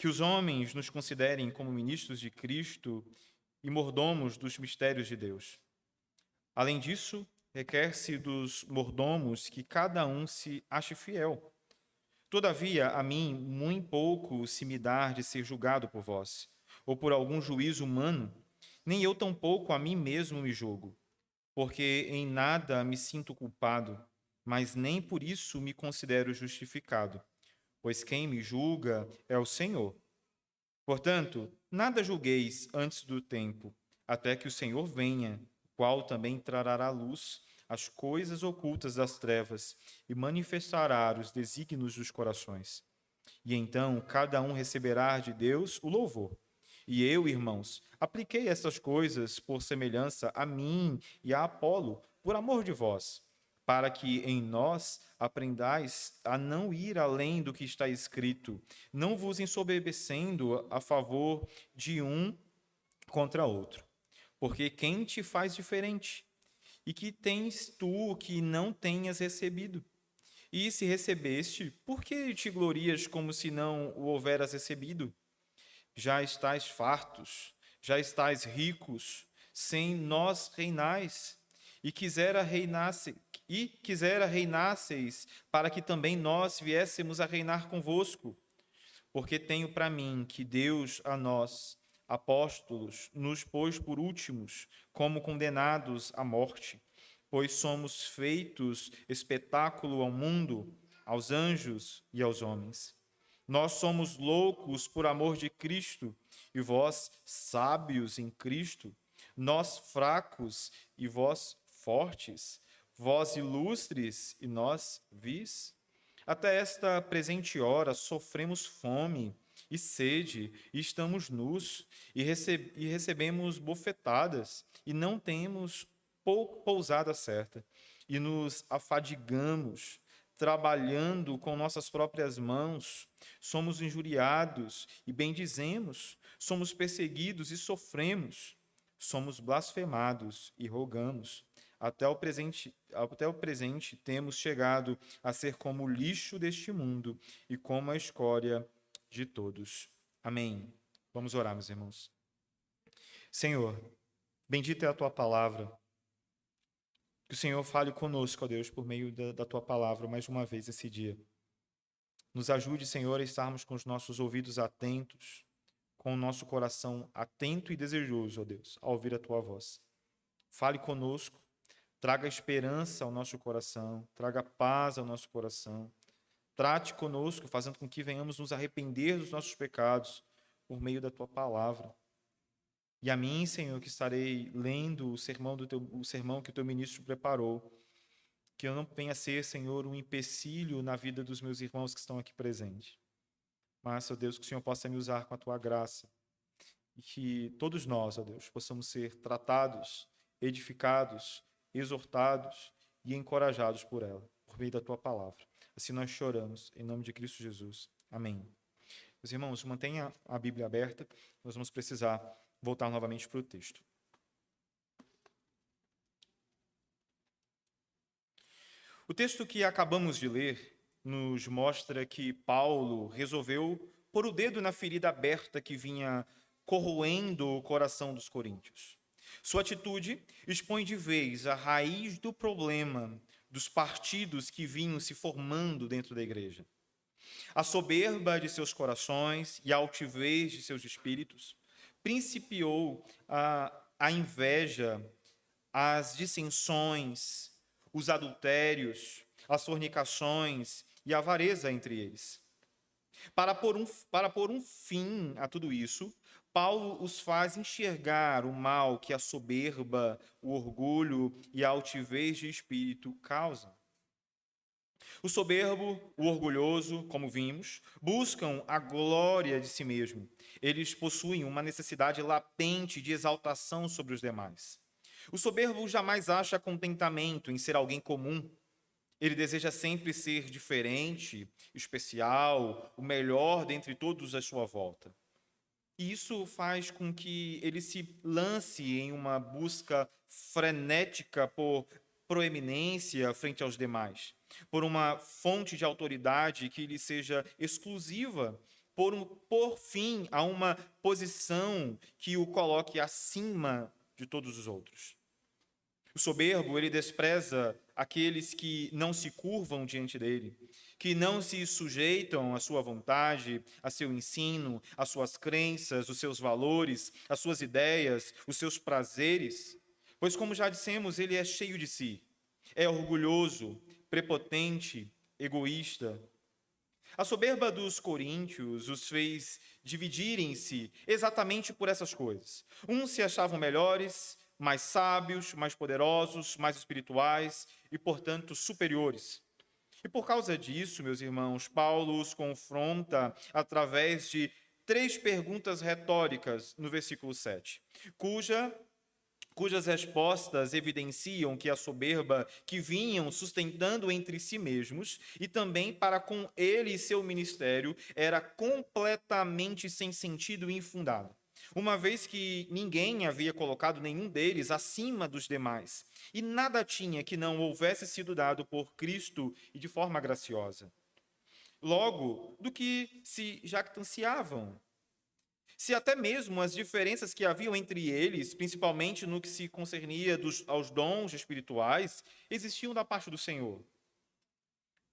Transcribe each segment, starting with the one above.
Que os homens nos considerem como ministros de Cristo e mordomos dos mistérios de Deus. Além disso, requer-se dos mordomos que cada um se ache fiel. Todavia, a mim, muito pouco se me dá de ser julgado por vós, ou por algum juízo humano, nem eu tampouco a mim mesmo me julgo, porque em nada me sinto culpado, mas nem por isso me considero justificado, pois quem me julga é o Senhor. Portanto, nada julgueis antes do tempo, até que o Senhor venha, o qual também trará à luz as coisas ocultas das trevas e manifestará os desígnios dos corações. E então cada um receberá de Deus o louvor. E eu, irmãos, apliquei estas coisas por semelhança a mim e a Apolo, por amor de vós, para que em nós aprendais a não ir além do que está escrito, não vos ensoberbecendo a favor de um contra outro. Porque quem te faz diferente? E que tens tu que não tenhas recebido? E se recebeste, por que te glorias como se não o houveras recebido? Já estais fartos, já estais ricos, sem nós reinais, e quisera reinasseis, para que também nós viéssemos a reinar convosco. Porque tenho para mim que Deus a nós, apóstolos, nos pôs por últimos, como condenados à morte, pois somos feitos espetáculo ao mundo, aos anjos e aos homens. Nós somos loucos por amor de Cristo, e vós sábios em Cristo, nós fracos e vós fortes, vós ilustres e nós vis. Até esta presente hora sofremos fome e sede, e estamos nus, e recebemos bofetadas, e não temos pousada certa, e nos afadigamos, trabalhando com nossas próprias mãos, somos injuriados e bendizemos, somos perseguidos e sofremos, somos blasfemados e rogamos. Até o presente temos chegado a ser como o lixo deste mundo e como a escória de todos. Amém. Vamos orar, meus irmãos. Senhor, bendita é a tua palavra. Que o Senhor fale conosco, ó Deus, por meio da tua palavra, mais uma vez esse dia. Nos ajude, Senhor, a estarmos com os nossos ouvidos atentos, com o nosso coração atento e desejoso, ó Deus, a ouvir a tua voz. Fale conosco, traga esperança ao nosso coração, traga paz ao nosso coração. Trate conosco, fazendo com que venhamos nos arrepender dos nossos pecados por meio da tua palavra. E a mim, Senhor, que estarei lendo o sermão que o teu ministro preparou, que eu não venha a ser, Senhor, um empecilho na vida dos meus irmãos que estão aqui presentes. Mas, ó Deus, que o Senhor possa me usar com a tua graça e que todos nós, ó Deus, possamos ser tratados, edificados, exortados e encorajados por ela, por meio da tua palavra. Assim nós choramos, em nome de Cristo Jesus. Amém. Meus irmãos, mantenha a Bíblia aberta, nós vamos precisar voltar novamente para o texto. O texto que acabamos de ler nos mostra que Paulo resolveu pôr o dedo na ferida aberta que vinha corroendo o coração dos coríntios. Sua atitude expõe de vez a raiz do problema dos partidos que vinham se formando dentro da igreja. A soberba de seus corações e a altivez de seus espíritos principiou a inveja, as dissensões, os adultérios, as fornicações e a avareza entre eles. Para pôr um fim a tudo isso, Paulo os faz enxergar o mal que a soberba, o orgulho e a altivez de espírito causam. O soberbo, o orgulhoso, como vimos, buscam a glória de si mesmo. Eles possuem uma necessidade latente de exaltação sobre os demais. O soberbo jamais acha contentamento em ser alguém comum. Ele deseja sempre ser diferente, especial, o melhor dentre todos à sua volta. E isso faz com que ele se lance em uma busca frenética por proeminência frente aos demais, por uma fonte de autoridade que lhe seja exclusiva por fim a uma posição que o coloque acima de todos os outros. O soberbo, ele despreza aqueles que não se curvam diante dele, que não se sujeitam à sua vontade, a seu ensino, às suas crenças, os seus valores, as suas ideias, os seus prazeres, pois, como já dissemos, ele é cheio de si, é orgulhoso, prepotente, egoísta. A soberba dos coríntios os fez dividirem-se exatamente por essas coisas. Uns se achavam melhores, mais sábios, mais poderosos, mais espirituais e, portanto, superiores. E por causa disso, meus irmãos, Paulo os confronta através de três perguntas retóricas no versículo 7, cujas respostas evidenciam que a soberba que vinham sustentando entre si mesmos e também para com ele e seu ministério era completamente sem sentido e infundada, uma vez que ninguém havia colocado nenhum deles acima dos demais, e nada tinha que não houvesse sido dado por Cristo e de forma graciosa. Logo, do que se jactanciavam? Se até mesmo as diferenças que haviam entre eles, principalmente no que se concernia aos dons espirituais, existiam da parte do Senhor.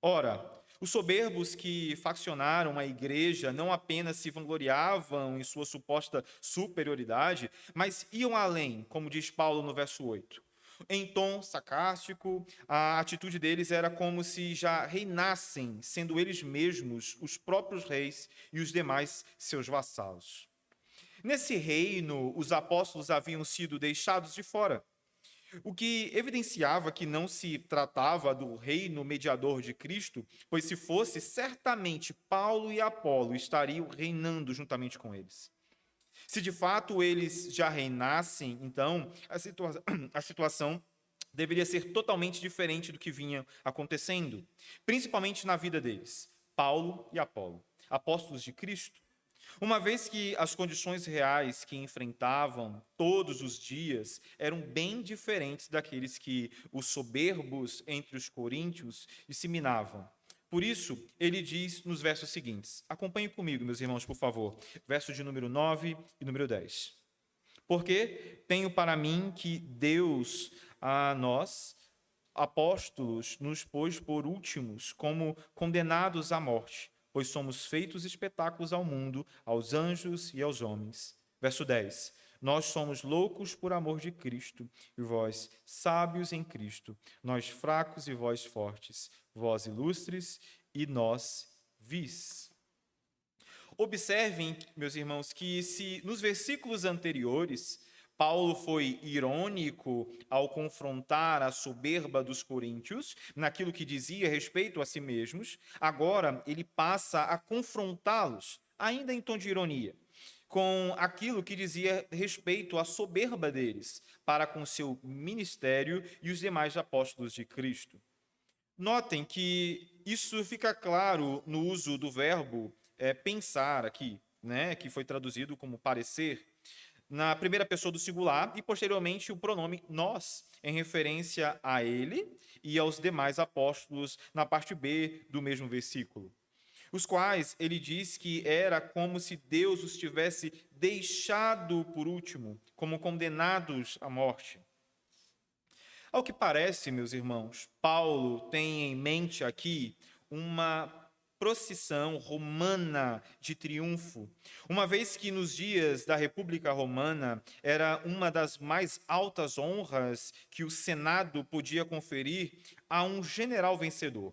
Ora, os soberbos que faccionaram a igreja não apenas se vangloriavam em sua suposta superioridade, mas iam além, como diz Paulo no verso 8. Em tom sarcástico, a atitude deles era como se já reinassem, sendo eles mesmos os próprios reis e os demais seus vassalos. Nesse reino, os apóstolos haviam sido deixados de fora, o que evidenciava que não se tratava do reino mediador de Cristo, pois se fosse, certamente Paulo e Apolo estariam reinando juntamente com eles. Se de fato eles já reinassem, então a situação deveria ser totalmente diferente do que vinha acontecendo, principalmente na vida deles, Paulo e Apolo, apóstolos de Cristo. Uma vez que as condições reais que enfrentavam todos os dias eram bem diferentes daqueles que os soberbos entre os coríntios disseminavam. Por isso, ele diz nos versos seguintes. Acompanhe comigo, meus irmãos, por favor. Verso de número 9 e número 10. Porque tenho para mim que Deus a nós, apóstolos, nos pôs por últimos, como condenados à morte, pois somos feitos espetáculos ao mundo, aos anjos e aos homens. Verso 10. Nós somos loucos por amor de Cristo, e vós sábios em Cristo, nós fracos e vós fortes, vós ilustres e nós vis. Observem, meus irmãos, que se nos versículos anteriores Paulo foi irônico ao confrontar a soberba dos coríntios, naquilo que dizia a respeito a si mesmos, agora ele passa a confrontá-los, ainda em tom de ironia, com aquilo que dizia respeito à soberba deles, para com seu ministério e os demais apóstolos de Cristo. Notem que isso fica claro no uso do verbo pensar aqui, né, que foi traduzido como parecer, na primeira pessoa do singular e, posteriormente, o pronome nós, em referência a ele e aos demais apóstolos, na parte B do mesmo versículo, os quais ele diz que era como se Deus os tivesse deixado por último, como condenados à morte. Ao que parece, meus irmãos, Paulo tem em mente aqui uma procissão romana de triunfo, uma vez que nos dias da República Romana era uma das mais altas honras que o Senado podia conferir a um general vencedor.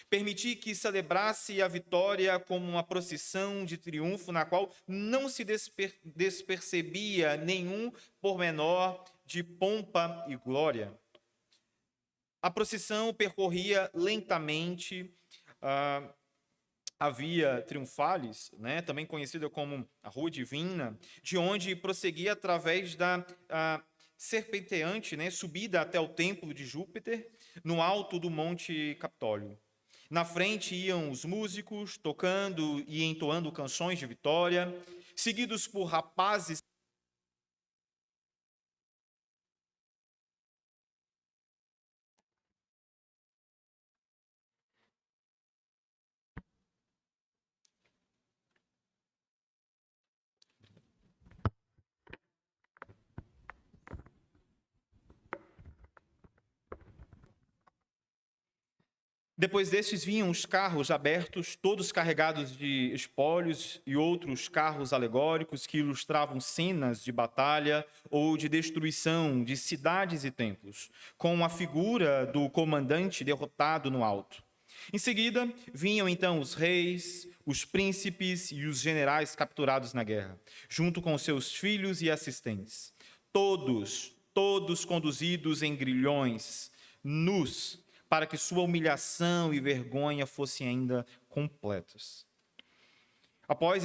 Permitir que celebrasse a vitória como uma procissão de triunfo na qual não se despercebia nenhum pormenor de pompa e glória. A procissão percorria lentamente a Via Triunfalis, né, também conhecida como a Rua Divina, de onde prosseguia através da serpenteante, né, subida até o Templo de Júpiter, no alto do Monte Capitólio. Na frente iam os músicos, tocando e entoando canções de vitória, seguidos por rapazes Depois destes vinham os carros abertos, todos carregados de espólios, e outros carros alegóricos que ilustravam cenas de batalha ou de destruição de cidades e templos, com a figura do comandante derrotado no alto. Em seguida, vinham então os reis, os príncipes e os generais capturados na guerra, junto com seus filhos e assistentes. Todos conduzidos em grilhões, nus, para que sua humilhação e vergonha fossem ainda completos. Após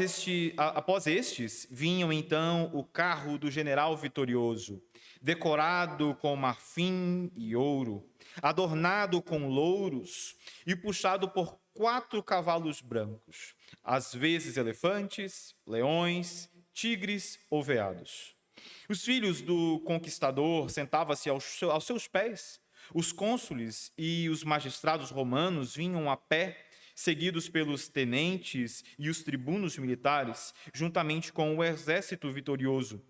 estes, vinham então o carro do general vitorioso, decorado com marfim e ouro, adornado com louros e puxado por 4 cavalos brancos, às vezes elefantes, leões, tigres ou veados. Os filhos do conquistador sentavam-se aos seus pés. Os cônsules e os magistrados romanos vinham a pé, seguidos pelos tenentes e os tribunos militares, juntamente com o exército vitorioso,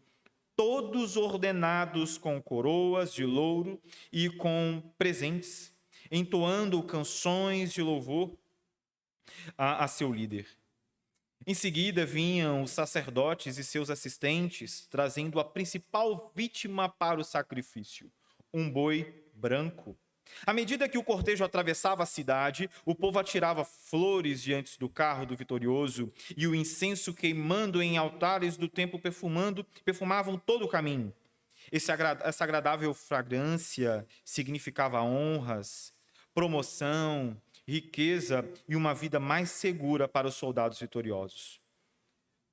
todos ordenados com coroas de louro e com presentes, entoando canções de louvor a seu líder. Em seguida vinham os sacerdotes e seus assistentes, trazendo a principal vítima para o sacrifício, um boi branco. À medida que o cortejo atravessava a cidade, o povo atirava flores diante do carro do vitorioso e o incenso queimando em altares do templo perfumavam todo o caminho. Essa agradável fragrância significava honras, promoção, riqueza e uma vida mais segura para os soldados vitoriosos.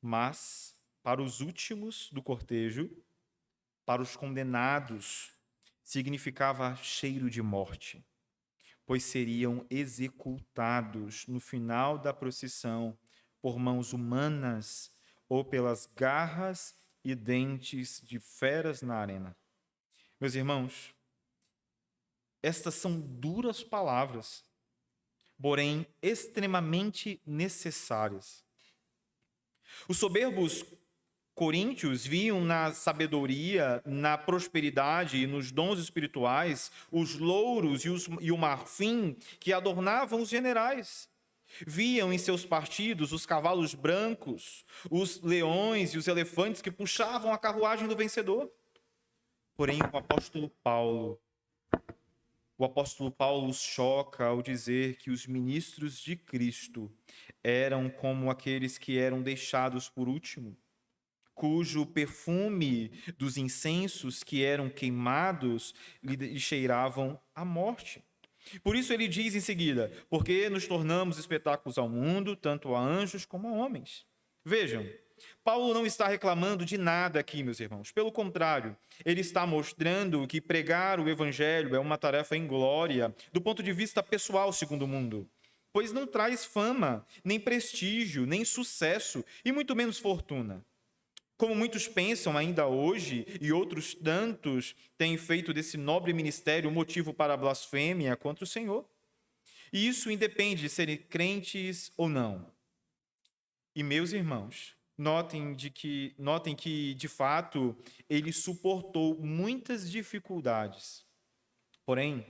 Mas, para os últimos do cortejo, para os condenados, significava cheiro de morte, pois seriam executados no final da procissão por mãos humanas ou pelas garras e dentes de feras na arena. Meus irmãos, estas são duras palavras, porém extremamente necessárias. Os soberbos coríntios viam na sabedoria, na prosperidade e nos dons espirituais os louros e o marfim que adornavam os generais. Viam em seus partidos os cavalos brancos, os leões e os elefantes que puxavam a carruagem do vencedor. Porém, o apóstolo Paulo os choca ao dizer que os ministros de Cristo eram como aqueles que eram deixados por último, cujo perfume dos incensos que eram queimados lhe cheiravam a morte. Por isso ele diz em seguida, porque nos tornamos espetáculos ao mundo, tanto a anjos como a homens. Vejam, Paulo não está reclamando de nada aqui, meus irmãos. Pelo contrário, ele está mostrando que pregar o evangelho é uma tarefa inglória do ponto de vista pessoal, segundo o mundo, pois não traz fama, nem prestígio, nem sucesso e muito menos fortuna. Como muitos pensam ainda hoje, e outros tantos têm feito desse nobre ministério motivo para a blasfêmia contra o Senhor. E isso independe de serem crentes ou não. E, meus irmãos, notem que, de fato, ele suportou muitas dificuldades. Porém,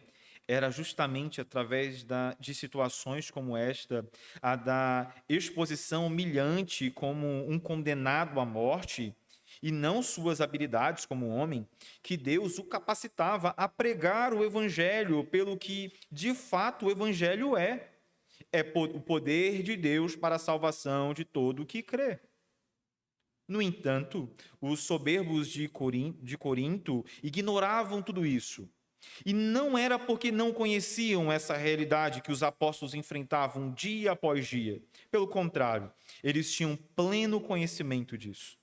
era justamente através de situações como esta, a da exposição humilhante como um condenado à morte, e não suas habilidades como homem, que Deus o capacitava a pregar o evangelho pelo que, de fato, o evangelho é o poder de Deus para a salvação de todo o que crê. No entanto, os soberbos de Corinto ignoravam tudo isso. E não era porque não conheciam essa realidade que os apóstolos enfrentavam dia após dia. Pelo contrário, eles tinham pleno conhecimento disso.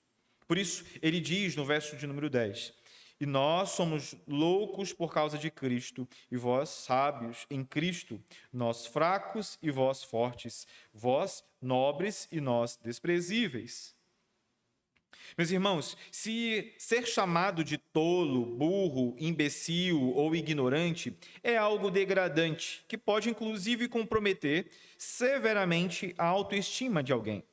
Por isso, ele diz no verso de número 10, e nós somos loucos por causa de Cristo, e vós sábios em Cristo, nós fracos e vós fortes, vós nobres e nós desprezíveis. Meus irmãos, se ser chamado de tolo, burro, imbecil ou ignorante é algo degradante, que pode inclusive comprometer severamente a autoestima de alguém.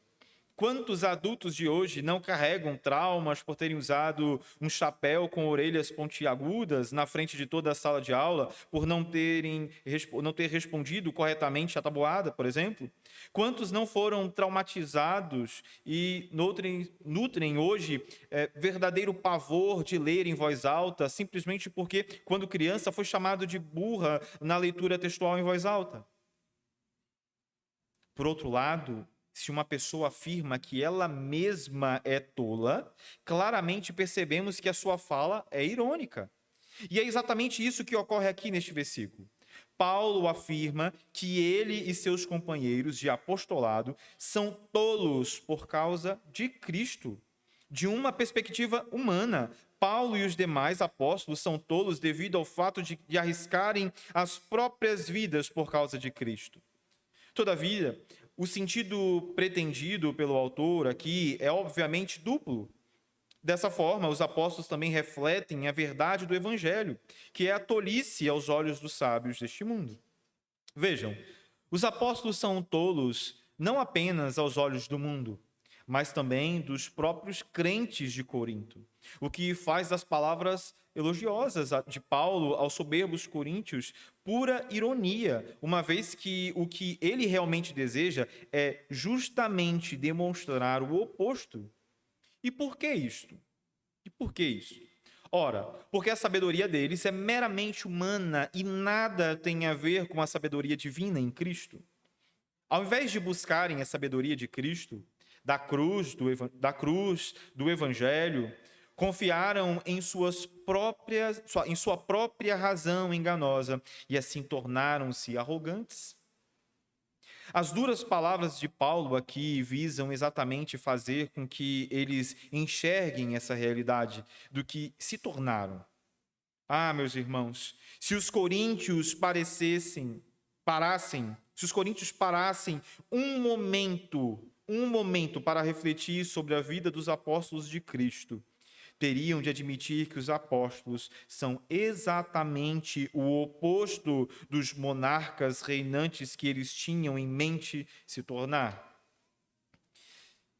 Quantos adultos de hoje não carregam traumas por terem usado um chapéu com orelhas pontiagudas na frente de toda a sala de aula, por não ter respondido corretamente à tabuada, por exemplo? Quantos não foram traumatizados e nutrem hoje verdadeiro pavor de ler em voz alta, simplesmente porque, quando criança, foi chamado de burra na leitura textual em voz alta? Por outro lado, se uma pessoa afirma que ela mesma é tola, claramente percebemos que a sua fala é irônica. E é exatamente isso que ocorre aqui neste versículo. Paulo afirma que ele e seus companheiros de apostolado são tolos por causa de Cristo. De uma perspectiva humana, Paulo e os demais apóstolos são tolos devido ao fato de arriscarem as próprias vidas por causa de Cristo. Todavia, o sentido pretendido pelo autor aqui é obviamente duplo. Dessa forma, os apóstolos também refletem a verdade do Evangelho, que é a tolice aos olhos dos sábios deste mundo. Vejam, os apóstolos são tolos não apenas aos olhos do mundo, mas também dos próprios crentes de Corinto, o que faz das palavras elogiosas de Paulo aos soberbos coríntios pura ironia, uma vez que o que ele realmente deseja é justamente demonstrar o oposto. E por que isto? E por que isso? Ora, porque a sabedoria deles é meramente humana e nada tem a ver com a sabedoria divina em Cristo. Ao invés de buscarem a sabedoria de Cristo, da cruz, do Evangelho, confiaram em sua própria razão enganosa e assim tornaram-se arrogantes. As duras palavras de Paulo aqui visam exatamente fazer com que eles enxerguem essa realidade do que se tornaram. Ah, meus irmãos, se os coríntios parassem um momento para refletir sobre a vida dos apóstolos de Cristo, teriam de admitir que os apóstolos são exatamente o oposto dos monarcas reinantes que eles tinham em mente se tornar.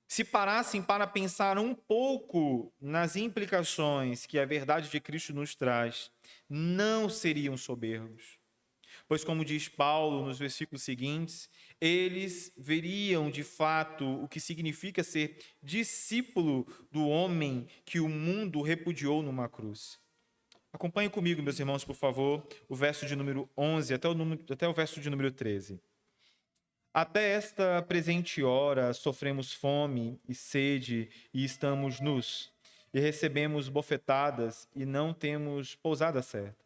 Se parassem para pensar um pouco nas implicações que a verdade de Cristo nos traz, não seriam soberbos. Pois, como diz Paulo nos versículos seguintes, eles veriam de fato o que significa ser discípulo do homem que o mundo repudiou numa cruz. Acompanhe comigo, meus irmãos, por favor, o verso de número 11 até o verso de número 13. Até esta presente hora sofremos fome e sede e estamos nus, e recebemos bofetadas e não temos pousada certa.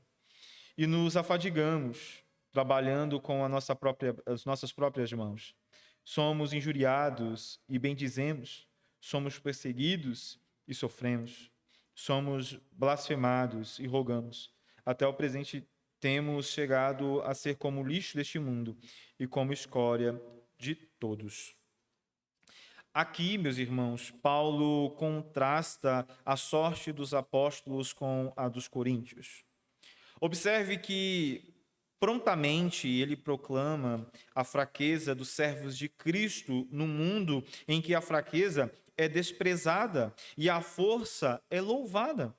E nos afadigamos, trabalhando com as nossas próprias mãos. Somos injuriados e bendizemos, somos perseguidos e sofremos. Somos blasfemados e rogamos. Até o presente temos chegado a ser como lixo deste mundo e como escória de todos. Aqui, meus irmãos, Paulo contrasta a sorte dos apóstolos com a dos coríntios. Observe que prontamente ele proclama a fraqueza dos servos de Cristo no mundo em que a fraqueza é desprezada e a força é louvada.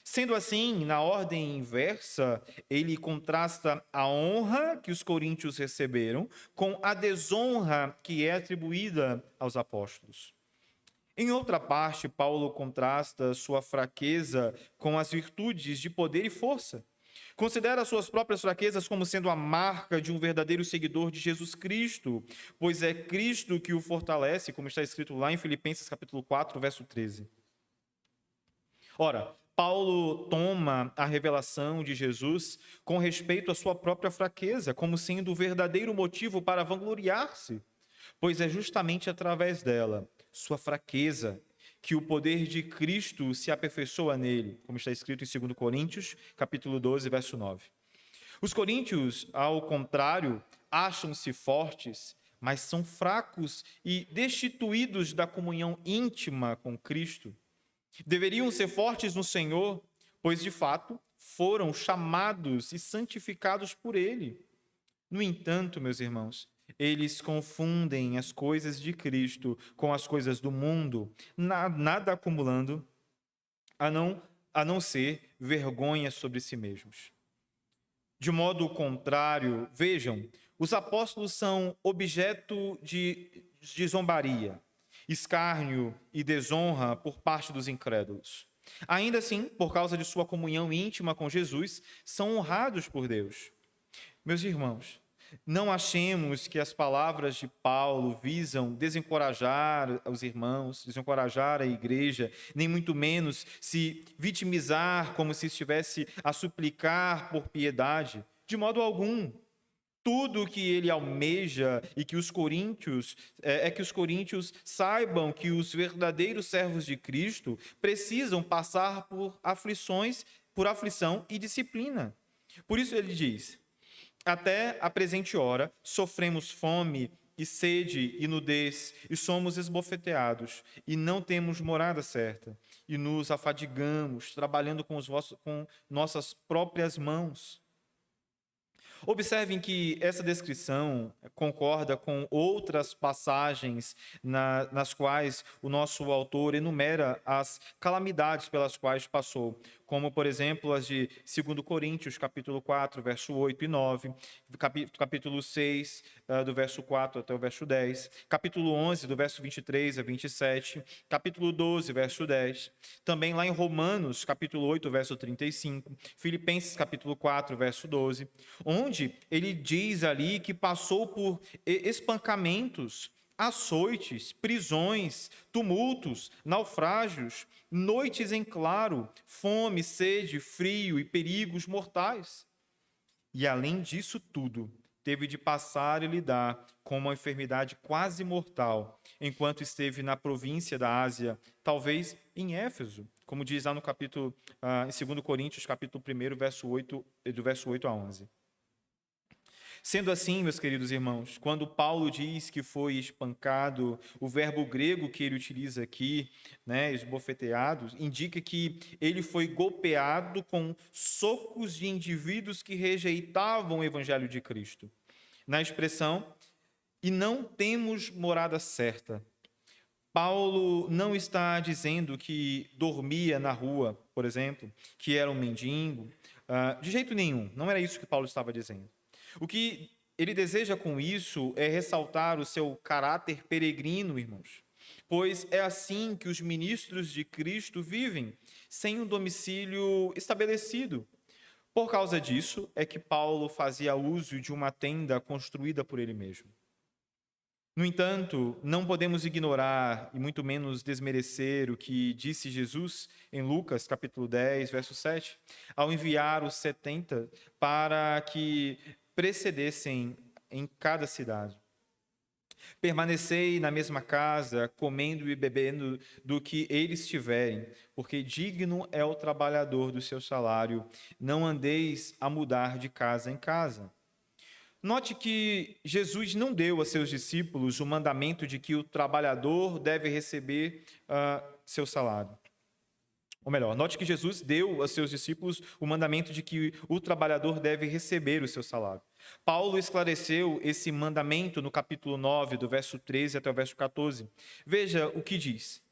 Sendo assim, na ordem inversa, ele contrasta a honra que os coríntios receberam com a desonra que é atribuída aos apóstolos. Em outra parte, Paulo contrasta sua fraqueza com as virtudes de poder e força. Considera suas próprias fraquezas como sendo a marca de um verdadeiro seguidor de Jesus Cristo, pois é Cristo que o fortalece, como está escrito lá em Filipenses capítulo 4, verso 13. Ora, Paulo toma a revelação de Jesus com respeito à sua própria fraqueza, como sendo o verdadeiro motivo para vangloriar-se, pois é justamente através dela, sua fraqueza, que o poder de Cristo se aperfeiçoa nele, como está escrito em 2 Coríntios, capítulo 12, verso 9. Os coríntios, ao contrário, acham-se fortes, mas são fracos e destituídos da comunhão íntima com Cristo. Deveriam ser fortes no Senhor, pois de fato foram chamados e santificados por Ele. No entanto, meus irmãos, Eles confundem as coisas de Cristo com as coisas do mundo, nada acumulando, a não ser vergonha sobre si mesmos. De modo contrário, vejam, os apóstolos são objeto de zombaria, escárnio e desonra por parte dos incrédulos. Ainda assim, por causa de sua comunhão íntima com Jesus, são honrados por Deus. Meus irmãos, não achemos que as palavras de Paulo visam desencorajar os irmãos, desencorajar a igreja, nem muito menos se vitimizar como se estivesse a suplicar por piedade. De modo algum. Tudo o que ele almeja e que os coríntios é que os coríntios saibam que os verdadeiros servos de Cristo precisam passar por aflição e disciplina. Por isso ele diz: até a presente hora sofremos fome e sede e nudez, e somos esbofeteados, e não temos morada certa, e nos afadigamos, trabalhando com nossas próprias mãos. Observem que essa descrição concorda com outras passagens nas quais o nosso autor enumera as calamidades pelas quais passou, como, por exemplo, as de 2 Coríntios, capítulo 4, verso 8 e 9, capítulo 6, do verso 4 até o verso 10, capítulo 11, do verso 23 a 27, capítulo 12, verso 10, também lá em Romanos, capítulo 8, verso 35, Filipenses, capítulo 4, verso 12, onde ele diz ali que passou por espancamentos, açoites, prisões, tumultos, naufrágios, noites em claro, fome, sede, frio e perigos mortais. E além disso tudo, teve de passar e lidar com uma enfermidade quase mortal, enquanto esteve na província da Ásia, talvez em Éfeso, como diz lá no capítulo, em 2 Coríntios, capítulo 1, verso 8, do verso 8 a 11. Sendo assim, meus queridos irmãos, quando Paulo diz que foi espancado, o verbo grego que ele utiliza aqui, esbofeteado, indica que ele foi golpeado com socos de indivíduos que rejeitavam o evangelho de Cristo. Na expressão, e não temos morada certa, Paulo não está dizendo que dormia na rua, por exemplo, que era um mendigo, de jeito nenhum, não era isso que Paulo estava dizendo. O que ele deseja com isso é ressaltar o seu caráter peregrino, irmãos, pois é assim que os ministros de Cristo vivem, sem um domicílio estabelecido. Por causa disso, é que Paulo fazia uso de uma tenda construída por ele mesmo. No entanto, não podemos ignorar e muito menos desmerecer o que disse Jesus em Lucas, capítulo 10, verso 7, ao enviar os 70 para que precedessem em cada cidade. Permanecei na mesma casa, comendo e bebendo do que eles tiverem, porque digno é o trabalhador do seu salário. Não andeis a mudar de casa em casa. Note que Jesus não deu a seus discípulos o mandamento de que o trabalhador deve receber seu salário. Ou melhor, note que Jesus deu a seus discípulos o mandamento de que o trabalhador deve receber o seu salário. Paulo esclareceu esse mandamento no capítulo 9, do verso 13 até o verso 14. Veja o que diz.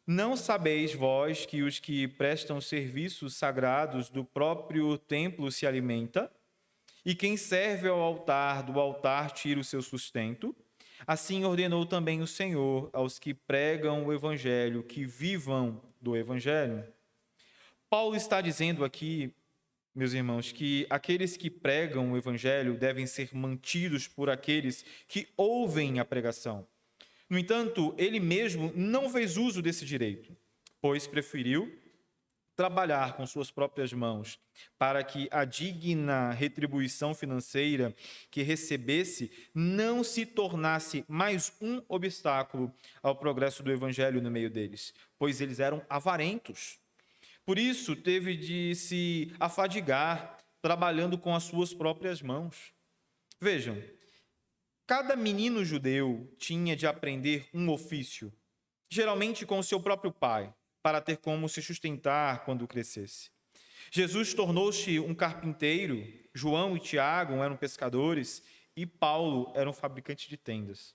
Não sabeis vós que os que prestam serviços sagrados do próprio templo se alimenta? E quem serve ao altar, do altar tira o seu sustento? Assim ordenou também o Senhor aos que pregam o evangelho, que vivam do evangelho. Paulo está dizendo aqui, meus irmãos, que aqueles que pregam o evangelho devem ser mantidos por aqueles que ouvem a pregação. No entanto, ele mesmo não fez uso desse direito, pois preferiu trabalhar com suas próprias mãos, para que a digna retribuição financeira que recebesse não se tornasse mais um obstáculo ao progresso do evangelho no meio deles, pois eles eram avarentos. Por isso, teve de se afadigar, trabalhando com as suas próprias mãos. Vejam, cada menino judeu tinha de aprender um ofício, geralmente com o seu próprio pai, para ter como se sustentar quando crescesse. Jesus tornou-se um carpinteiro, João e Tiago eram pescadores, e Paulo era um fabricante de tendas.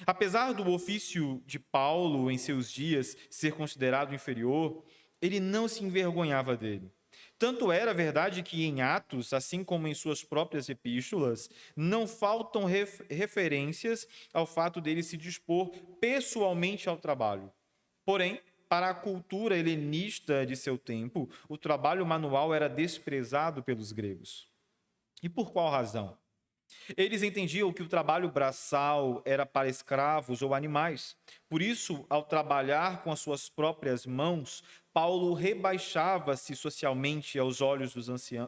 Apesar do ofício de Paulo em seus dias ser considerado inferior, ele não se envergonhava dele. Tanto era verdade que em Atos, assim como em suas próprias epístolas, não faltam referências ao fato dele se dispor pessoalmente ao trabalho. Porém, para a cultura helenista de seu tempo, o trabalho manual era desprezado pelos gregos. E por qual razão? Eles entendiam que o trabalho braçal era para escravos ou animais. Por isso, ao trabalhar com as suas próprias mãos, Paulo rebaixava-se socialmente aos olhos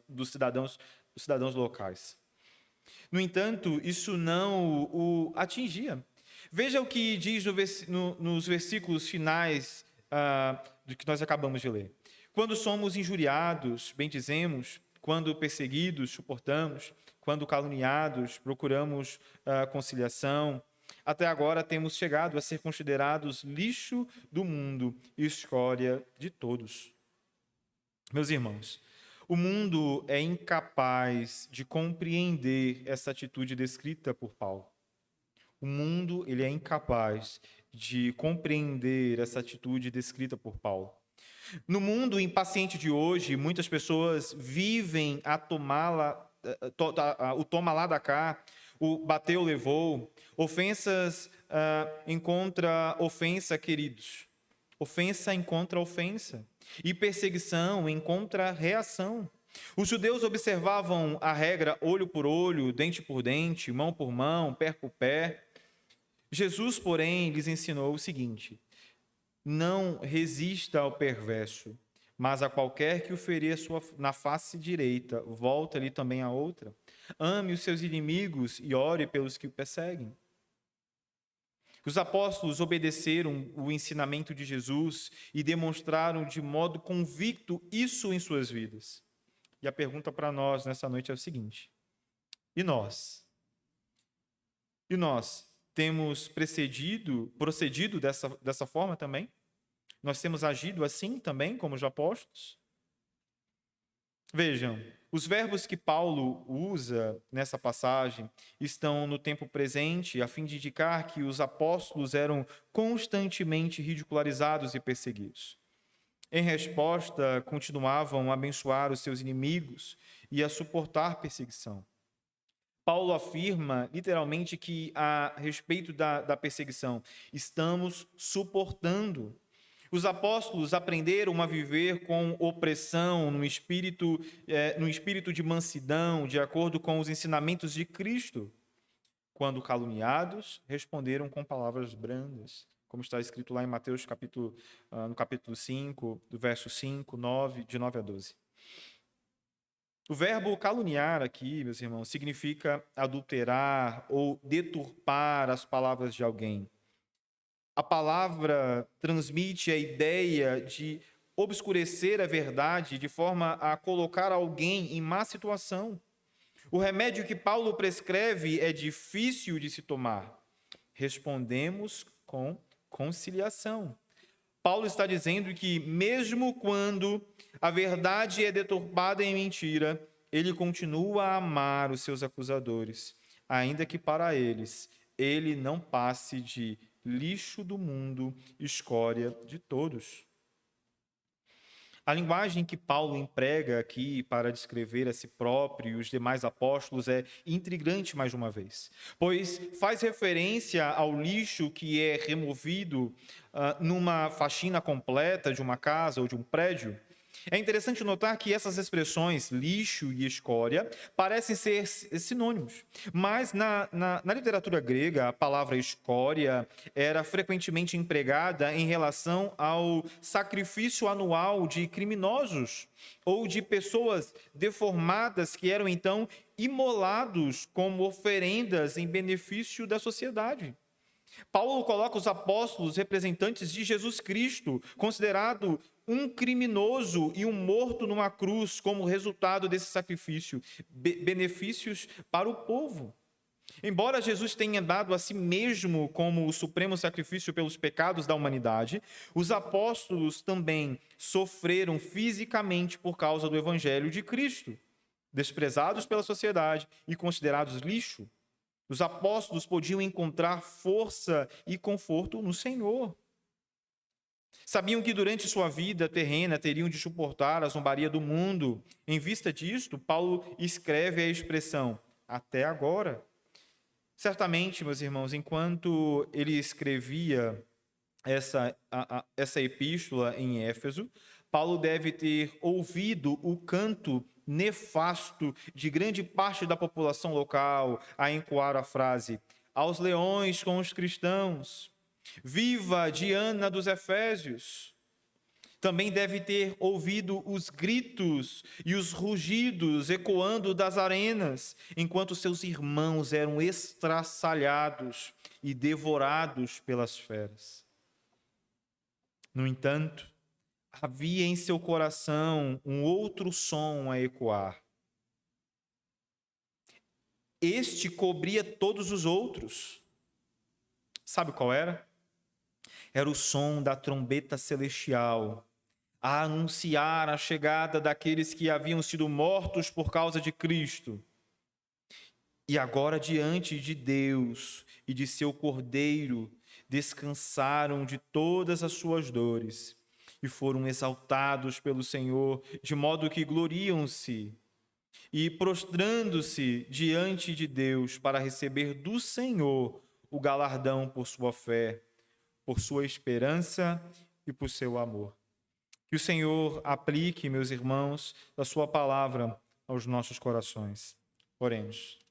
dos cidadãos locais. No entanto, isso não o atingia. Veja o que diz nos versículos finais do que nós acabamos de ler. Quando somos injuriados, bendizemos; quando perseguidos, suportamos; quando caluniados, procuramos conciliação. Até agora temos chegado a ser considerados lixo do mundo e escória de todos. Meus irmãos, o mundo é incapaz de compreender essa atitude descrita por Paulo. O mundo ele é incapaz de compreender essa atitude descrita por Paulo. No mundo impaciente de hoje, muitas pessoas vivem o toma lá da cá, o bateu, levou, ofensas encontra ofensa, queridos. Ofensa encontra ofensa. E perseguição encontra reação. Os judeus observavam a regra olho por olho, dente por dente, mão por mão, pé por pé. Jesus, porém, lhes ensinou o seguinte: não resista ao perverso, mas a qualquer que o ferir na face direita, volta-lhe também a outra. Ame os seus inimigos e ore pelos que o perseguem. Os apóstolos obedeceram o ensinamento de Jesus e demonstraram de modo convicto isso em suas vidas. E a pergunta para nós nessa noite é o seguinte: e nós? E nós temos procedido dessa forma também? Nós temos agido assim também, como os apóstolos? Vejam, os verbos que Paulo usa nessa passagem estão no tempo presente, a fim de indicar que os apóstolos eram constantemente ridicularizados e perseguidos. Em resposta, continuavam a abençoar os seus inimigos e a suportar perseguição. Paulo afirma, literalmente, que a respeito da perseguição, estamos suportando. Os apóstolos aprenderam a viver com opressão, no espírito de mansidão, de acordo com os ensinamentos de Cristo. Quando caluniados, responderam com palavras brandas, como está escrito lá em Mateus, no capítulo 5, do verso 5, 9, de 9 a 12. O verbo caluniar aqui, meus irmãos, significa adulterar ou deturpar as palavras de alguém. A palavra transmite a ideia de obscurecer a verdade de forma a colocar alguém em má situação. O remédio que Paulo prescreve é difícil de se tomar. Respondemos com conciliação. Paulo está dizendo que, mesmo quando a verdade é deturpada em mentira, ele continua a amar os seus acusadores, ainda que para eles ele não passe de lixo do mundo, escória de todos. A linguagem que Paulo emprega aqui para descrever a si próprio e os demais apóstolos é intrigante mais uma vez, pois faz referência ao lixo que é removido numa faxina completa de uma casa ou de um prédio. É interessante notar que essas expressões, lixo e escória, parecem ser sinônimos, mas na literatura grega, a palavra escória era frequentemente empregada em relação ao sacrifício anual de criminosos ou de pessoas deformadas que eram então imolados como oferendas em benefício da sociedade. Paulo coloca os apóstolos representantes de Jesus Cristo, considerado um criminoso e um morto numa cruz, como resultado desse sacrifício, benefícios para o povo. Embora Jesus tenha dado a si mesmo como o supremo sacrifício pelos pecados da humanidade, os apóstolos também sofreram fisicamente por causa do evangelho de Cristo, desprezados pela sociedade e considerados lixo. Os apóstolos podiam encontrar força e conforto no Senhor. Sabiam que durante sua vida terrena teriam de suportar a zombaria do mundo. Em vista disto, Paulo escreve a expressão até agora. Certamente, meus irmãos, enquanto ele escrevia essa epístola em Éfeso, Paulo deve ter ouvido o canto nefasto de grande parte da população local a encoar a frase: aos leões com os cristãos, viva Diana dos Efésios. Também deve ter ouvido os gritos e os rugidos ecoando das arenas, enquanto seus irmãos eram estraçalhados e devorados pelas feras. No entanto, havia em seu coração um outro som a ecoar. Este cobria todos os outros. Sabe qual era? Era o som da trombeta celestial, a anunciar a chegada daqueles que haviam sido mortos por causa de Cristo. E agora, diante de Deus e de seu Cordeiro, descansaram de todas as suas dores e foram exaltados pelo Senhor, de modo que gloriam-se e prostrando-se diante de Deus para receber do Senhor o galardão por sua fé, por sua esperança e por seu amor. Que o Senhor aplique, meus irmãos, a sua palavra aos nossos corações. Oremos.